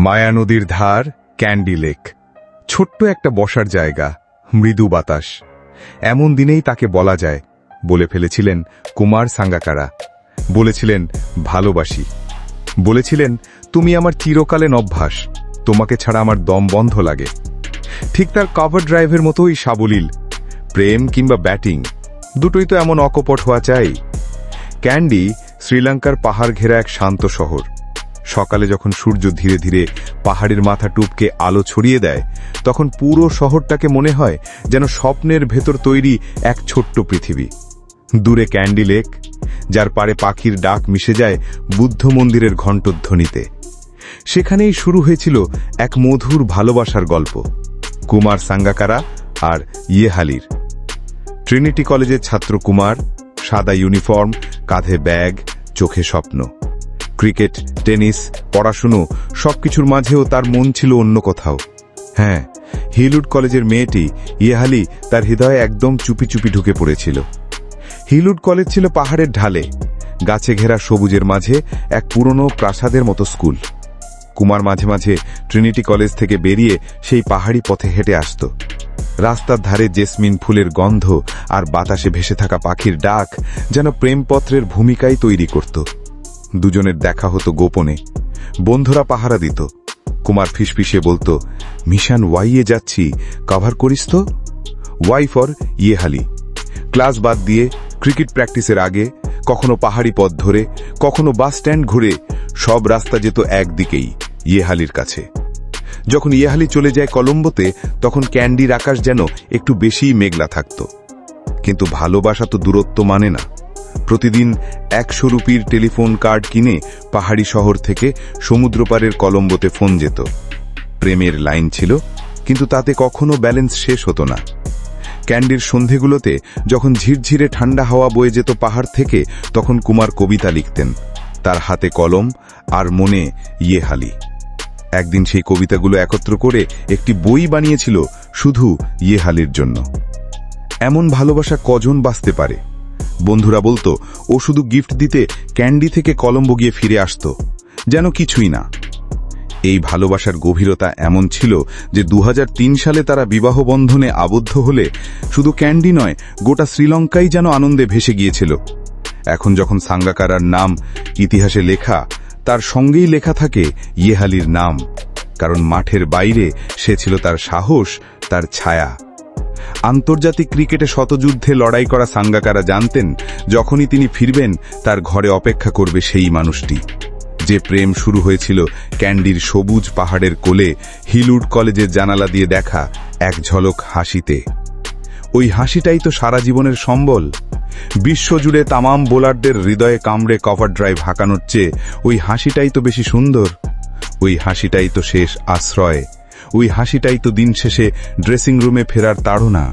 মায়া নদীর ধার, candy lake, ছোট্ট একটা বসার জায়গা, মৃদু বাতাস। এমন দিনেই তাকে বলা যায়, বলে ফেলেছিলেন কুমার সাঙ্গাকারা। বলেছিলেন ভালোবাসি, বলেছিলেন তুমি আমার চিরকালীন অভ্যাস, তোমাকে ছাড়া আমার দম বন্ধ লাগে। ঠিক তার কভার ড্রাইভের মতোই সাবলীল। প্রেম কিংবা ব্যাটিং দুটোই তো এমন অকপট হওয়া চাই। ক্যান্ডি শ্রীলঙ্কার পাহাড় ঘেরা এক শান্ত শহর। সকালে যখন সূর্য ধীরে ধীরে পাহাড়ের মাথা টুপকে আলো ছড়িয়ে দেয়, তখন পুরো শহরটাকে মনে হয় যেন স্বপ্নের ভেতর তৈরি এক ছোট্ট পৃথিবী। দূরে ক্যান্ডি লেক, যার পাড়ে পাখির ডাক মিশে যায় বুদ্ধ মন্দিরের ঘণ্টধ্বনিতে। সেখানেই শুরু হয়েছিল এক মধুর ভালোবাসার গল্প, কুমার সাঙ্গাকারা আর ইয়েহালির। ট্রিনিটি কলেজের ছাত্র কুমার, সাদা ইউনিফর্ম, কাঁধে ব্যাগ, চোখে স্বপ্ন। ক্রিকেট, টেনিস, পড়াশুনো সবকিছুর মাঝেও তার মন ছিল অন্য কোথাও। হ্যাঁ, হিলউড কলেজের মেয়েটি ইয়েহালি তার হৃদয়ে একদম চুপি চুপি ঢুকে পড়েছিল। হিলউড কলেজ ছিল পাহাড়ের ঢালে, গাছে ঘেরা সবুজের মাঝে এক পুরনো প্রাসাদের মতো স্কুল। কুমার মাঝে মাঝে ট্রিনিটি কলেজ থেকে বেরিয়ে সেই পাহাড়ি পথে হেঁটে আসত। রাস্তার ধারে জেসমিন ফুলের গন্ধ আর বাতাসে ভেসে থাকা পাখির ডাক যেন প্রেমপত্রের ভূমিকাই তৈরি করত। দুজনের দেখা হতো গোপনে, বন্ধুরা পাহারা দিত। কুমার ফিসফিসিয়ে বলতো, মিশন ওয়াইয়ে যাচ্ছি, কভার করিস তো? Y for ইয়েহালি। ক্লাস বাদ দিয়ে ক্রিকেট প্র্যাকটিসের আগে, কখনো পাহাড়ি পথ ধরে, কখনো বাস স্ট্যান্ড ঘুরে, সব রাস্তা যেত একদিকেই, ইয়েহালির কাছে। যখন ইয়েহালি চলে যায় কলম্বোতে, তখন ক্যান্ডির আকাশ যেন একটু বেশিই মেঘলা থাকত। কিন্তু ভালোবাসা তো দূরত্ব মানে না। প্রতিদিন 100 রুপির টেলিফোন কার্ড কিনে পাহাড়ি শহর থেকে সমুদ্রপাড়ের কলম্বোতে ফোন যেত। প্রেমের লাইন ছিল, কিন্তু তাতে কখনো ব্যালেন্স শেষ হতো না। ক্যান্ডির সন্ধেগুলোতে যখন ঝিরঝিরে ঠান্ডা হাওয়া বয়ে যেত পাহাড় থেকে, তখন কুমার কবিতা লিখতেন, তার হাতে কলম আর মনে ইয়েহালি। একদিন সেই কবিতাগুলো একত্র করে একটি বই বানিয়েছিল শুধু ইয়েহালির জন্য। এমন ভালোবাসা কজন বাঁচতে পারে? বন্ধুরা বলতো, ও শুধু গিফট দিতে ক্যান্ডি থেকে কলম্বো গিয়ে ফিরে আসত, যেন কিছুই না। এই ভালোবাসার গভীরতা এমন ছিল যে 2003 সালে তারা বিবাহ বন্ধনে আবদ্ধ হলে শুধু ক্যান্ডি নয়, গোটা শ্রীলঙ্কাই যেন আনন্দে ভেসে গিয়েছিল। এখন যখন সাঙ্গাকারার নাম ইতিহাসে লেখা, তার সঙ্গেই লেখা থাকে ইয়েহালির নাম, কারণ মাঠের বাইরে সে ছিল তার সাহস, তার ছায়া। আন্তর্জাতিক ক্রিকেটে শতযুদ্ধে লড়াই করা সাঙ্গাকারা জানতেন, যখনই তিনি ফিরবেন তার ঘরে অপেক্ষা করবে সেই মানুষটি। যে প্রেম শুরু হয়েছিল ক্যান্ডির সবুজ পাহাড়ের কোলে, হিলউড কলেজের জানালা দিয়ে দেখা এক ঝলক হাসিতে। ওই হাসিটাই তো সারা জীবনের সম্বল। বিশ্বজুড়ে তামাম বোলারদের হৃদয়ে কামড়ে কভার ড্রাইভ হাঁকানোর চেয়ে ওই হাসিটাই তো বেশি সুন্দর। ওই হাসিটাই তো শেষ আশ্রয়। ওই হাসিটাই তো দিন শেষে ড্রেসিং রুমে ফেরার তাড়না।